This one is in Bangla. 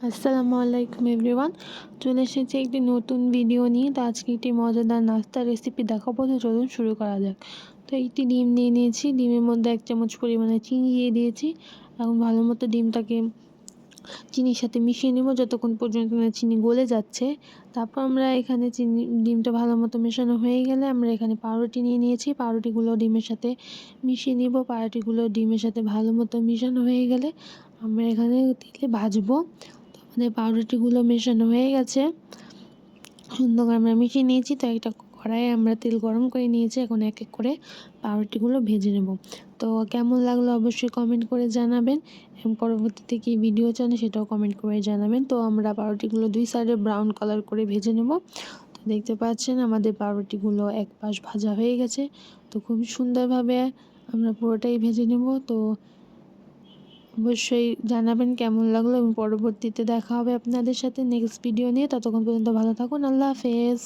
আসসালামু আলাইকুম এভরিওয়ান। চলে এসেছি একটি নতুন ভিডিও নিয়ে। তো আজকে একটি মজাদার নাস্তার রেসিপি দেখাবো। তো চলুন শুরু করা যাক। তো একটি ডিম নিয়ে নিয়েছি, ডিমের মধ্যে 1 চামচ পরিমাণে চিনি দিয়ে দিয়েছি। এখন ভালো মতো ডিমটাকে চিনির সাথে মিশিয়ে নেব যতক্ষণ পর্যন্ত না চিনি গলে যাচ্ছে। তারপর আমরা এখানে ডিমটা ভালো মতো মেশানো হয়ে গেলে আমরা এখানে পাউরুটি নিয়ে নিয়েছি। পাউরুটিগুলো ডিমের সাথে মিশিয়ে নিব। পাউরুটিগুলো ডিমের সাথে ভালো মতো মিশানো হয়ে গেলে আমরা এখানে তেলে ভাজবো। তো আমাদের পাউরুটিগুলো মেশানো হয়ে গেছে, সুন্দর করে আমরা মিশিয়ে নিয়েছি। তো একটা কড়াইয়ে আমরা তেল গরম করে নিয়েছি। এখন এক এক করে পাউরুটিগুলো ভেজে নেব। তো কেমন লাগলো অবশ্যই কমেন্ট করে জানাবেন, এবং পরবর্তীতে কী ভিডিও চান সেটাও কমেন্ট করে জানাবেন। তো আমরা পাউরুটিগুলো 2 সাইডে ব্রাউন কালার করে ভেজে নেব। তো দেখতে পাচ্ছেন আমাদের পাউরুটিগুলো এক পাশ ভাজা হয়ে গেছে। তো খুব সুন্দরভাবে আমরা পুরোটাই ভেজে নেব। তো অবশ্যই জানাবেন কেমন লাগলো, এবং পরবর্তীতে দেখা হবে আপনাদের সাথে নেক্সট ভিডিও নিয়ে। ততক্ষণ পর্যন্ত ভালো থাকুন। আল্লাহ হাফেজ।